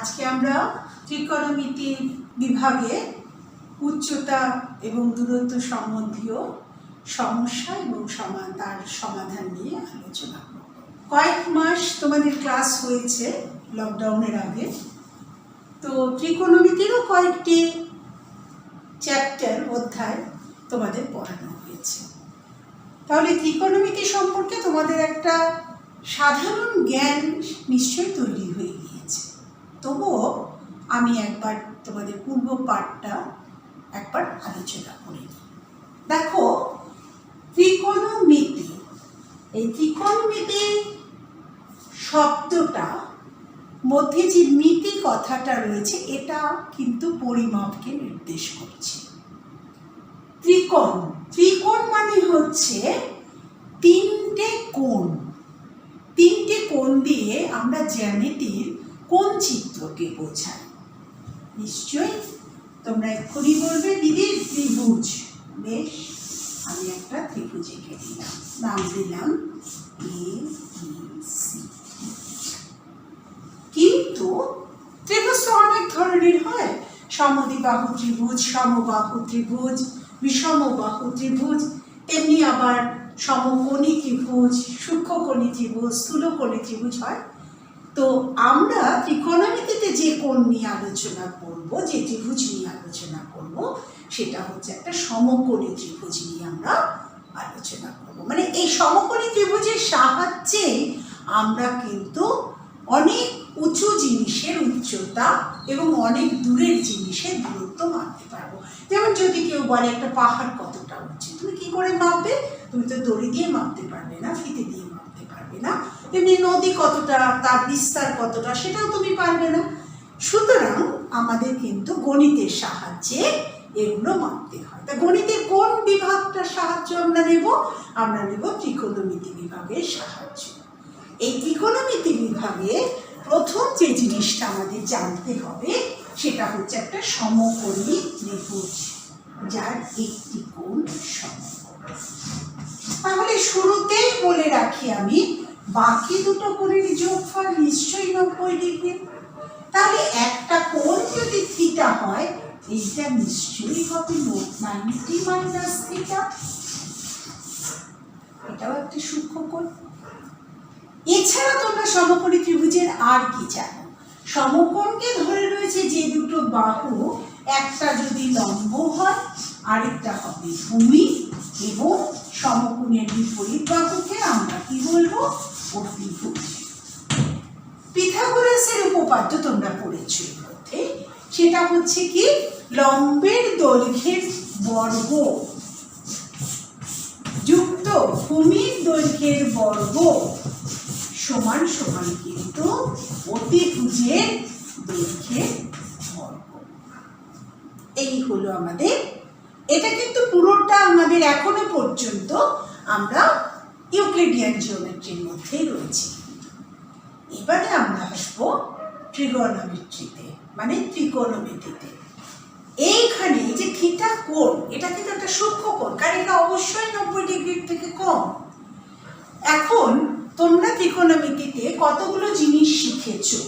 আজকে আমরা ত্রিকোণমিতি বিভাগে উচ্চতা এবং দূরত্ব সম্বন্ধীয় সমস্যা এবং তার সমাধান নিয়ে আলোচনা করব। কয়েক মাস তোমাদের ক্লাস হয়েছে লকডাউনের আগে, তো ত্রিকোণমিতিরও কয়েকটি চ্যাপ্টার অধ্যায় তোমাদের পড়ানো হয়েছে। তাহলে ত্রিকোণমিতি সম্পর্কে তোমাদের একটা সাধারণ জ্ঞান নিশ্চয়ই তৈরি হয়ে গিয়েছে। তবুও আমি একবার তোমাদের পূর্ব পাঠটা একবার আলোচনা করি। দেখো, ত্রিকোণমিতি, এই ত্রিকোণমিতি শব্দটা মধ্যে যে মিতি কথাটা রয়েছে এটা কিন্তু পরিমাপকে নির্দেশ করছে। ত্রিকোণ, ত্রিকোণ মানে হচ্ছে তিনটে কোণ। তিনটে কোণ দিয়ে আমরা জ্যামিতির কোণ চিত্রকে বোঝাই। নিশ্চয়ই তোমরা এক্ষুনি বলবে দিদি ত্রিভুজ। বেশ, আমি একটা ত্রিভুজ এঁকে দিলাম, নাম দিলাম ABC। কিন্তু ত্রিভুজ তো অনেক ধরনের হয়, সমদ্বিবাহু ত্রিভুজ, সমবাহু ত্রিভুজ, বিষমবাহু ত্রিভুজ, তেমনি আবার সমকোণী ত্রিভুজ, সূক্ষ্মকোণী ত্রিভুজ, স্থূলকোণী ত্রিভুজ হয়। তো আমরা ত্রিকোণমিতিতে যে কোণ নিয়ে আলোচনা করব, যে ত্রিভুজ নিয়ে আলোচনা করব, সেটা হচ্ছে একটা সমকোণী ত্রিভুজ নিয়ে আমরা আলোচনা করব। মানে এই সমকোণী ত্রিভুজের সাহায্যে আমরা কিন্তু অনেক উঁচু জিনিসের উচ্চতা এবং অনেক দূরের জিনিসের দূরত্ব মাপতে পারবো। যেমন যদি কেউ বলে একটা পাহাড় কতটা উঁচু, তুমি কি করে মাপবে? তুমি তো দড়ি দিয়ে মাপতে পারবে না, ফিতে দিয়ে মাপতে পারবে না। তেমনি নদী কতটা, তার বিস্তার কতটা, সেটাও তুমি পারবে না। সুতরাং আমাদের কিন্তু গণিতের সাহায্যে এগুলো মাপতে হয়। তা গণিতের কোন বিভাগটার সাহায্য আমরা নেব? আমরা নেব ত্রিকোণমিতি বিভাগের সাহায্য। এই ত্রিকোণমিতি বিভাগে প্রথম যে জিনিসটা আমাদের জানতে হবে সেটা হচ্ছে একটা সমকোণী ত্রিভুজ যার একটি কোণ সমকোণ। তাহলে শুরুতেই বলে রাখি আমি, বাকি দুটো কোণের যোগফল নিশ্চয়ই 90 ডিগ্রি। তাহলে একটা কোণ যদি থিটা হয়, এইটা নিশ্চয়ই হবে 90 মাইনাস থিটা। এটাও একটা সূক্ষ্ম কোণ। এছাড়া তোমরা সমকোণী ত্রিভুজের আর কি জানো? সমকোণকে ধরে রয়েছে যে দুটো বাহু, একটা যদি লম্ব হয় আরেকটা হবে ভূমি, এবং সমকোণের বিপরীত বাহুকে আমরা কি বলবো? অতিভুজ। পিথাগোরাসের উপপাদ্য তোমরা পড়েছো এর মধ্যে, সেটা হচ্ছে কি লম্বের দৈর্ঘ্যের বর্গ যুক্ত ভূমির দৈর্ঘ্যের বর্গ সমান সমান কিন্তু অতিভুজের দৈর্ঘ্যের বর্গ। এই হলো আমাদের, এটা কিন্তু পুরোটা আমাদের এখনো পর্যন্ত আমরা ইউক্লিডিয়ান জিওমেট্রির মধ্যেই রয়েছে। এবারে আমরা আসবো ট্রিগোনোমেট্রিতে, মানে ত্রিকোণমিতিতে। এইখানে যে থিটা কোণ, এটা কিন্তু একটা সূক্ষ্ম কোণ, কারণ এটা অবশ্যই 90 ডিগ্রির থেকে কম। এখন তোমরা ত্রিকোণমিতিতে কতগুলো জিনিস শিখেছো।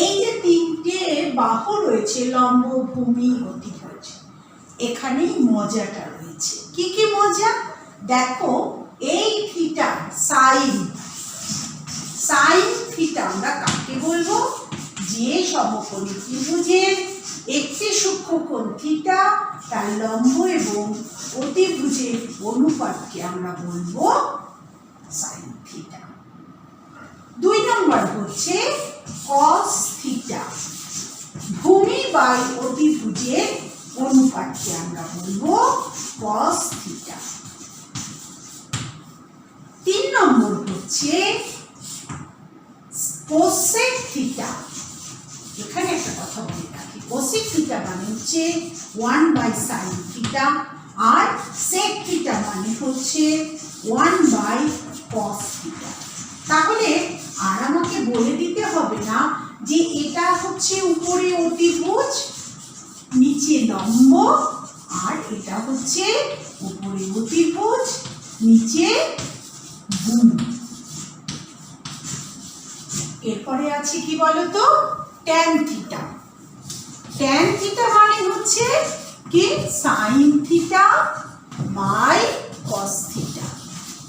এই যে তিনটে বাহু রয়েছে, লম্ব, ভূমি, অতিভুজ, এখানেই মজাটা রয়েছে। কি কি মজা? দেখো, এই থিটা সাইন থিটা আমরা কাকে বলবো? যে সমকোণী ত্রিভুজের একটি সূক্ষ্ম কোণ থিটা, তার লম্ব এবং অতিভুজের অনুপাতকে আমরা বলবো সাইন থিটা। 2 নম্বর হচ্ছে কস থিটা, ভূমি বাই অতিভুজের অনুপাতকে আমরা বলবো কস থিটা। 3 নম্বর হচ্ছে কোসেক থিটা। এখানে একটা কথা বলে রাখি, কোসেক থিটা মানে হচ্ছে 1/sin থিটা, আর সেক থিটা মানে হচ্ছে 1/cos থিটা। তাহলে আর আমাকে বলে দিতে হবে না যে এটা হচ্ছে উপরে অতিভুজ, নিচে লম্ব, আর এটা হচ্ছে উপরে অতিভুজ, নিচে ভূমি। এরপরে আছে কি বলতো? Tan theta. ট্যান থিটা মানে হচ্ছে কি sine theta by cos theta.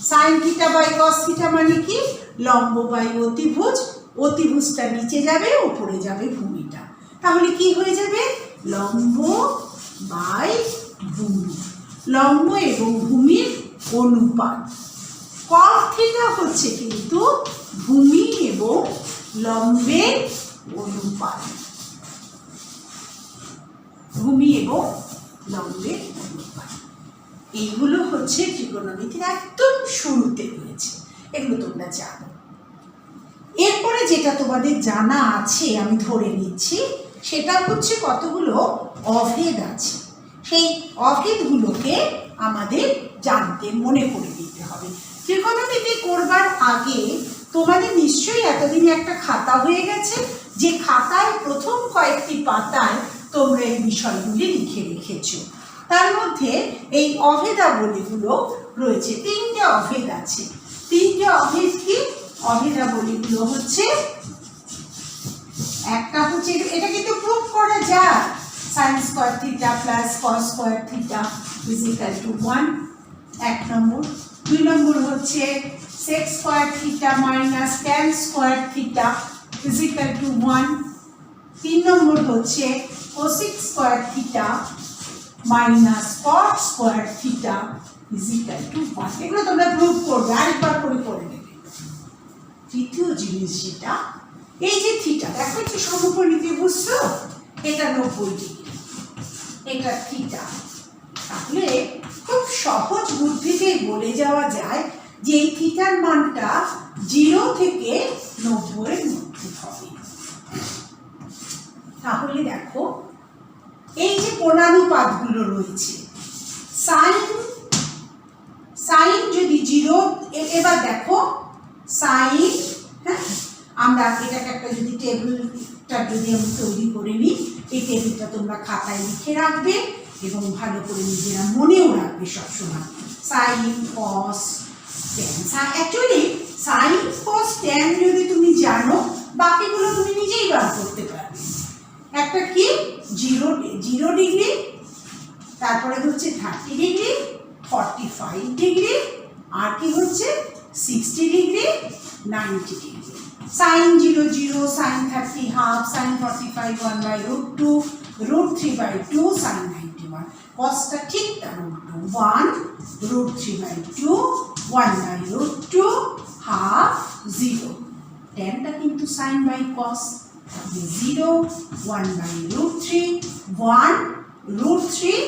Sine theta by cos theta মানে কি লম্ব বাই অতিভুজ, অতিভুজটা নিচে যাবে উপরে যাবে ভূমিটা, তাহলে কি হয়ে যাবে লম্ব বাই ভূমি, লম্ব এবং ভূমির অনুপাত। কস থিটা হচ্ছে কিন্তু ভূমি এবং লম্বের অনুপাত, ভূমি এবং লম্বের অনুপাত। এইগুলো হচ্ছে ত্রিকোণমিতির একদম শুরুতে রয়েছে, এগুলো তোমরা জানো। এরপরে যেটা তোমাদের জানা আছে আমি ধরে নিচ্ছি, সেটা হচ্ছে কতগুলো অভেদ আছে। সেই অভেদগুলোকে আমাদের জানতে মনে করে দিতে হবে। ত্রিকোণমিতি করবার আগে তোমাদের নিশ্চয়ই এতদিনে একটা খাতা হয়ে গেছে, যে খাতায় প্রথম কয়েকটি পাতায় তোমরা এই বিষয়গুলি লিখে রেখেছো। তার মধ্যে এই অভেদাবলীগুলো রয়েছে, তিনটে অভেদ আছে। তিনটে অভেদ কি? অভেদাবলীগুলো হচ্ছে, একটা হচ্ছে এটা কিন্তু প্রুফ করা যায়, sin square theta plus cos square theta is equal to 1, এক নম্বর। দুই নম্বর হচ্ছে sec square theta minus tan square theta is equal to 1। তিন নম্বর হচ্ছে cosec square theta minus cot square theta is equal to 1। এগুলো তোমরা proof করবে, আরেকবার করে নেবে। তৃতীয় জিনিস যেটা, এই যে থিটা, দেখো যে সমকোণী বুঝছো, এটা 90 ডিগ্রি, এটা থিটা। তাহলে খুব সহজ বুদ্ধিতেই বলে যাওয়া যায় যে এই থিটার মানটা 0 থেকে 90 এর মধ্যে হবে। তাহলে দেখো এই যে কোণানুপাতগুলো রয়েছে, সাইন যদি 0, এবার দেখো সাইন, হ্যাঁ আমরা এটাকে একটা যদি টেবিলটা যদি আমি তৈরি করে নিই, এই টেবিলটা তোমরা খাতায় লিখে রাখবে এবং ভালো করে নিজেরা মনেও রাখবে সবসময়। সাইন কস ট্যান, অ্যাকচুয়ালি সাইন কস ট্যান যদি তুমি জানো, বাকিগুলো তুমি নিজেই বার করতে পারবে। একটা কি 0 ডিগ্রি, তারপরে হচ্ছে 30 ডিগ্রি, 45 ডিগ্রি, আর কি হচ্ছে 60 degree, 90 degree. Sine 0 0, sine 30 half, sine 45 1/√2, √3/2, sine 91। কসটা ঠিক তার উল্টো, 1 √3/2, 1/√2, হাফ 0। ট্যানটা কিন্তু সাইন বাই কস, 0 1/√3, 1√3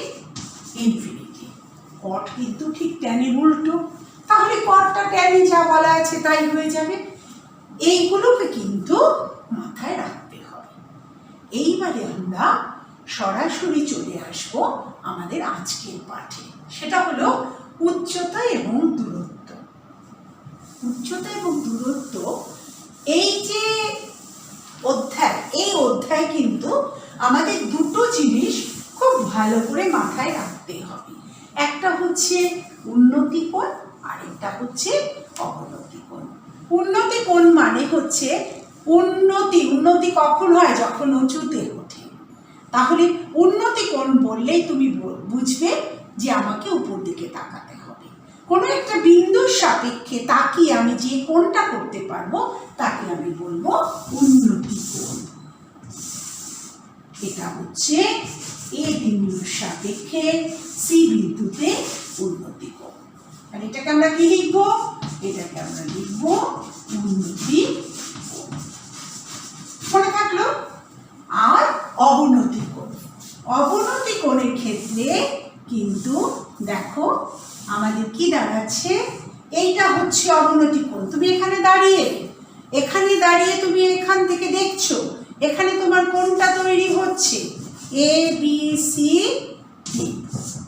ইনফিনিটি। কট কিন্তু ঠিক ট্যানের উল্টো, তাহলে কটটা ট্যানে যা বলা আছে তাই হয়ে যাবে। এইগুলোকে কিন্তু মাথায় রাখতে হবে। এইবারে আমরা সরাসরি চলে আসবো আমাদের আজকের পাঠে, সেটা হলো উচ্চতা এবং দূরত্ব। উচ্চতা এবং দূরত্ব এই যে অধ্যায়, এই অধ্যায় কিন্তু আমাদের দুটো জিনিস খুব ভালো করে মাথায় রাখতে হবে। একটা হচ্ছে উন্নতি কোণ, আরেকটা হচ্ছে অবনতি কোণ। উন্নতি কোণ মানে হচ্ছে উন্নতি কখন হয়? যখন উঁচুতে ওঠে। তাহলে উন্নতি কোণ বললেই তুমি বুঝবে যে আমাকে উপর দিকে তাকাতে হবে। কোনো একটা বিন্দুর সাপেক্ষে তাকিয়ে আমি যে কোণটা করতে পারবো তাকে আমি বলবো উন্নতি কোণ। এটা হচ্ছে এ বিন্দুর সাপেক্ষে সি বিন্দুতে উন্নতি কোণ। আর এটাকে আমরা কি লিখবো? এটাকে আমরা লিখবো উন্নতি কোণ। মনে থাকলো? আর অবনতি কোণ, অবনতি কোণের ক্ষেত্রে কিন্তু দেখো আমাদের কি দাঁড়াচ্ছে, এইটা হচ্ছে অবনতি কোণ। তুমি এখানে দাঁড়িয়ে তুমি এখান থেকে দেখছো, এখানে তোমার কোণটা তৈরি হচ্ছে এ বি সি ডি।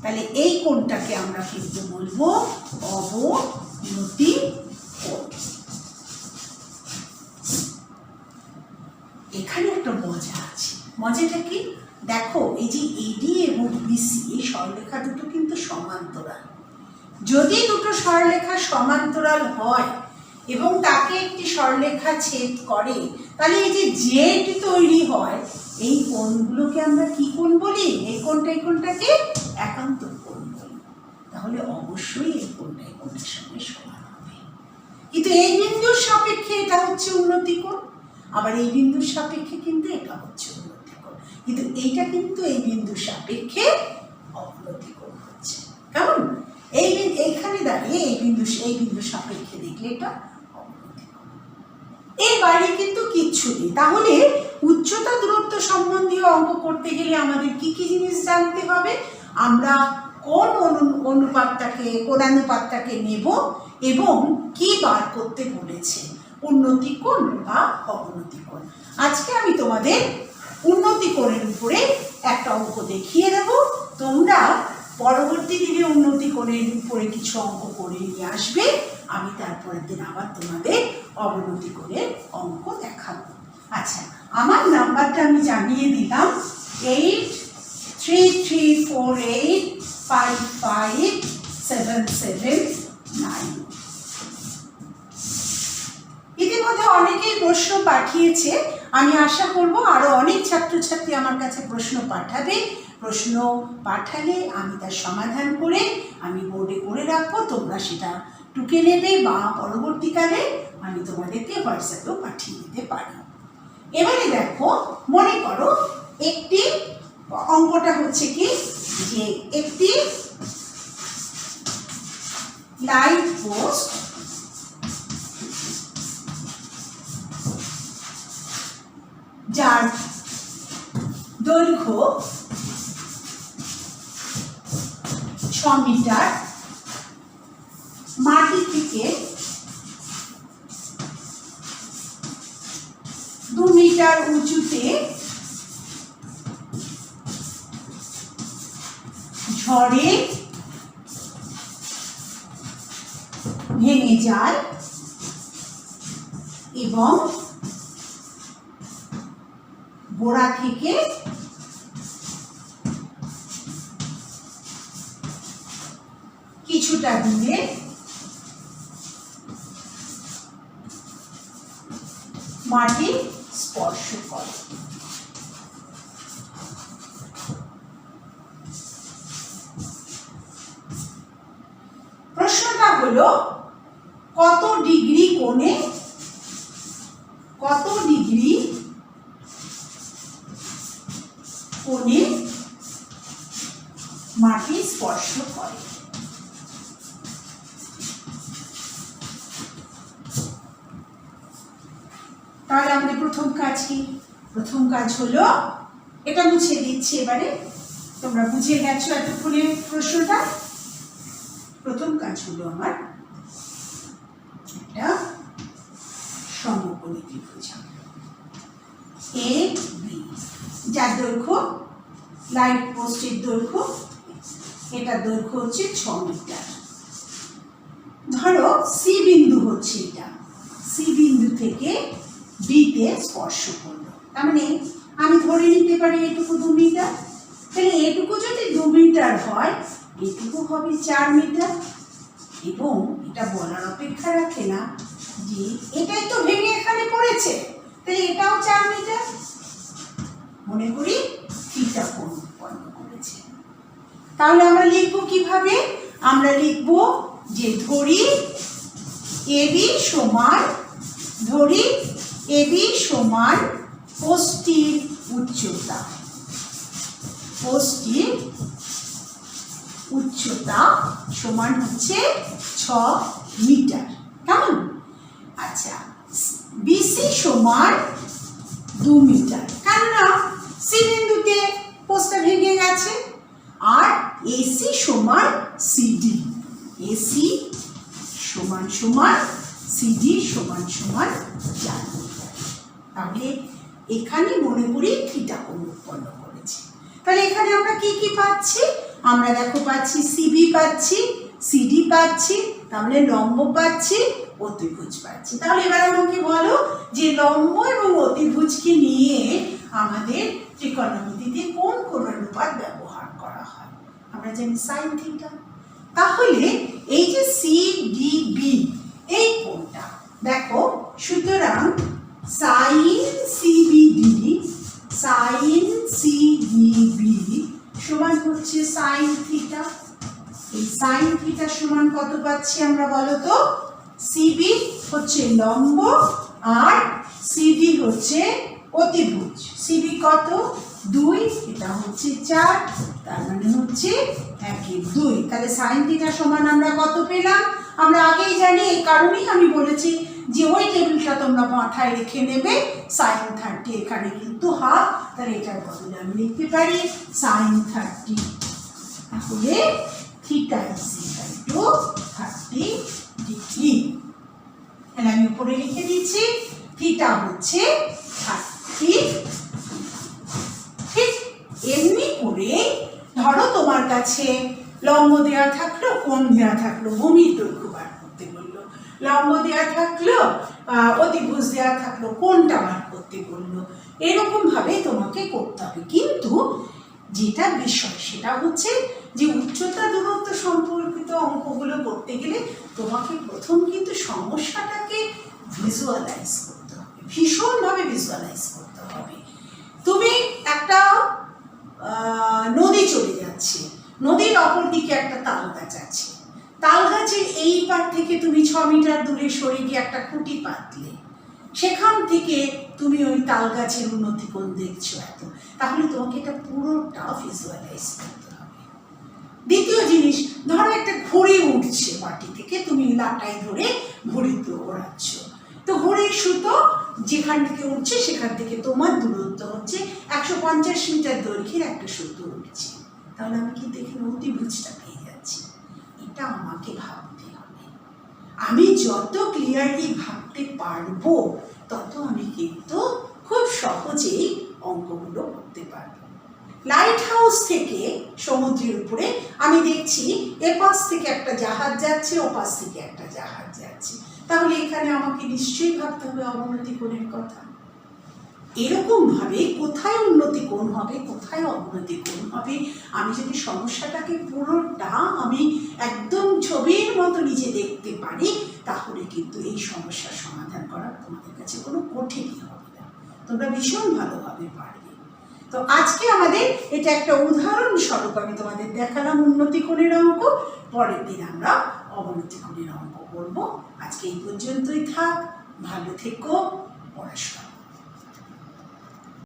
তাহলে এই কোণটাকে আমরা কিন্তু বলবো অবনতি কোণ। এখানে একটা মজা আছে, মজাটা কি? দেখো এই যে এডি এবং বিসি, এই সরলরেখা দুটো কিন্তু সমান্তরাল। যদি দুটো সরলরেখা সমান্তরাল হয় এবং তাকে একটি সরলরেখা ছেদ করে, তাহলে এই যে জেড তৈরি হয়, এই কোণগুলোকে আমরা কি কোণ বলি? এই কোণটাকে একান্ত কোণ বলি। তাহলে অবশ্যই এই কোণটা এই কোণের সঙ্গে সমান হবে। কিন্তু এই বিন্দুর সাপেক্ষে এটা হচ্ছে উন্নতি কোণ, আবার এই বিন্দুর সাপেক্ষে কিন্তু এটা হচ্ছে উন্নতি কোণ, কিন্তু এইটা কিন্তু এই বিন্দুর সাপেক্ষে অবনতি কোণ হচ্ছে। কেমন? এইখানে দাঁড়িয়ে এই বিন্দুর সাপেক্ষে দেখলে এটা অবনতি কোণ। এর বাইরে কিন্তু কিচ্ছু নেই। তাহলে উচ্চতা দূরত্ব সম্বন্ধীয় অঙ্ক করতে গেলে আমাদের কি কি জিনিস জানতে হবে? আমরা কোন কোণানুপাতটাকে নেব এবং কি বার করতে বলেছে, উন্নতি কোণ বা অবনতি কোণ। আজকে আমি তোমাদের উন্নতি কোণের উপরে একটা অঙ্ক দেখিয়ে দেব। তোমরা পরবর্তী দিনে উন্নতি কোণের উপরে কিছু অঙ্ক করে নিয়ে আসবে, আমি তারপরের দিন আবার তোমাদের অবনতি কোণের অঙ্ক দেখাবো। আচ্ছা, আমার নাম্বারটা আমি জানিয়ে দিলাম 8334855779। ইতিমধ্যে অনেকেই প্রশ্ন পাঠিয়েছে, আমি আশা করব আরো অনেক ছাত্রছাত্রী আমার কাছে প্রশ্ন পাঠাবে। প্রশ্ন পাঠালে আমি তার সমাধান করে আমি বোর্ডে করে রাখবো, তোমরা সেটা টুকে নেবে বা পরবর্তীকালে আমি তোমাদেরকে হোয়াটসঅ্যাপেও পাঠিয়ে দিতে পারি। এবারে দেখো, মনে করো একটি অঙ্কটা হচ্ছে কি, যে একটি লাইট পোস্ট যার দৈর্ঘ্য 6 মিটার মাটি থেকে 2 মিটার উঁচুতে ঝড়ে ভেঙে যায় এবং গোড়া থেকে কিছুটা দূরে মাটি স্পর্শ করে। প্রশ্নটা হলো কত ডিগ্রি কোণে মাটি স্পর্শ করে। তাহলে আমাদের প্রথম কাজ কি? প্রথম কাজ হলো, এটা মুছে দিচ্ছি এবারে, তোমরা বুঝে গেছো এতক্ষণে প্রশ্নটা। প্রথম কাজ হলো আমার একটা সমকোণী ত্রিভুজ এ বি, যার দৈর্ঘ্য, লাইট পোস্টের দৈর্ঘ্য, এটা দৈর্ঘ্য হচ্ছে 6 মিটার। ধরো সি বিন্দু হচ্ছে এটা, সি বিন্দু থেকে বিতে স্পর্শ করলো, তার মানে আমি ধরে নিতে পারি এটুকু 2 মিটার। তাহলে এটুকু যদি 2 মিটার হয়, এটুকু হবে 4 মিটার। এবং এটা বলার অপেক্ষা রাখে না যে এটাই তো ভেঙে এখানে পড়েছে, তাহলে এটাও 4 মিটার। মনে করি থিটা কোণ উৎপন্ন করেছে। তাহলে আমরা লিখবো কিভাবে? আমরা লিখবো যে ধরি এবি সমান পোস্টটির উচ্চতা সমান হচ্ছে 6 মিটার। কেমন? আচ্ছা, বিসি সমান 2 মিটার, কেননা সি বিন্দুতে পোস্টটা ভেঙে গেছে। আর এসি সমান সিডি, এসি সমান সিডি সমান 4 মিটার। তাহলে এখানে মনে করি থিটা কোণ উৎপন্ন করেছে। তাহলে এখানে আমরা কি কি পাচ্ছি? আমরা দেখো পাচ্ছি সিবি পাচ্ছি, সিডি পাচ্ছি, তাহলে লম্ব পাচ্ছি, অতিভুজ পাচ্ছি। তাহলে এবার আমাকে বলো যে লম্ব এবং অতিভুজকে নিয়ে আমাদের ত্রিকোণমিতিতে কোন কোণানুপাত ব্যবহার করা হয়? আমরা জানি সাইন থিটা। তাহলে এই যে সিডিবি এই কোণটা দেখো, সুতরাং সাইন সিবি সমান হচ্ছে সাইন থিটা। এই সাইন থিটা সমান কত পাচ্ছি আমরা বলো তো? সিবি হচ্ছে লম্ব আর সিডি হচ্ছে অতিভুজ। সিবি কত? 2, এটা হচ্ছে 4, তার মানে হচ্ছে 1/2। তাহলে সাইন থিটা সমান আমরা কত পেলাম? আমরা আগেই জানি, এই কারণেই আমি বলেছি যে ওই টেবিলটা তোমরা মাথায় রেখে নেবে। সাইন 30 এখানে কিন্তু হাফ, তাহলে এটার বদলে আমি লিখতে পারি সাইন 30। তাহলে theta is equal to 30 degree. তাহলে আমি উপরে লিখে দিচ্ছি থিটা হচ্ছে 30। ঠিক এমনি করে ধরো তোমার কাছে লম্ব দেওয়া থাকলো, কোণ দেওয়া থাকলো, ভূমির দৈর্ঘ্য বার করতে বললো। লম্ব দেওয়া থাকলো, অতিভুজ দেওয়া থাকলো, কোণটা বার করতে বললো। এরকম ভাবে তোমাকে করতে হবে। কিন্তু যেটা বিষয় সেটা হচ্ছে যে উচ্চতা দূরত্ব সম্পর্কিত অঙ্কগুলো করতে গেলে তোমাকে প্রথম কিন্তু সমস্যাটাকে ভিজুয়ালাইজ করতে হবে, ভীষণভাবে ভিজুয়ালাইজ করতে হবে। তুমি একটা নদী চলে যাচ্ছে, নদীর অপর দিকে একটা তাল গাছ আছে, তাল গাছের এই পার থেকে তুমি 6 মিটার দূরে সরে গিয়ে একটা খুঁটি পাতলে, সেখান থেকে তুমি ওই তাল গাছের উন্নতি কোণ দেখছো এত, তাহলে তোমাকে এটা পুরোটা ভিজুয়ালাইজ করতে হবে। দ্বিতীয় জিনিস, ধরো একটা ঘড়ি উঠছে মাটি থেকে, তুমি লাটাই ধরে ঘড়িতে ওড়াচ্ছ, তো ঘড়ির সুতো যেখান থেকে উঠছে সেখান থেকে তোমার দূরত্ব হচ্ছে 150 মিটার দৈর্ঘ্যের একটা সুতো উঠছে, তাহলে আমি কিন্তু এখানে অতিভুজটা পেয়ে যাচ্ছি। এটা আমাকে ভাবতে হবে। আমি যত ক্লিয়ারলি ভাবতে পারবো তত আমি কিন্তু খুব সহজেই অঙ্কগুলো করতে পারবো। লাইট হাউস থেকে সমুদ্রের উপরে আমি দেখছি এপাশ থেকে একটা জাহাজ যাচ্ছে, ওপাশ থেকে একটা জাহাজ যাচ্ছে, তাহলে এখানে আমাকে নিশ্চয়ই ভাবতে হবে অবনতি কোণের কথা। এরকম ভাবে কোথায় উন্নতি কোণ হবে, কোথায় অবনতি কোণ হবে, আমি যদি সমস্যাটাকে পুরোটা আমি একদম ছবির মতো নিজে দেখতে পারি, তাহলে কিন্তু এই সমস্যার সমাধান করা তোমাদের কাছে কোনো কঠিনই হবে না, তোমরা ভীষণ ভালোভাবে পারবে। তো আজকে আমাদের এটা একটা উদাহরণ স্বরূপ আমি তোমাদের দেখালাম উন্নতি কোণের অঙ্ক। পরের দিন আমরা অবনতি কোণের অঙ্ক করবো। আজকে এই পর্যন্তই থাক, ভালো থেকো, পড়াশোনা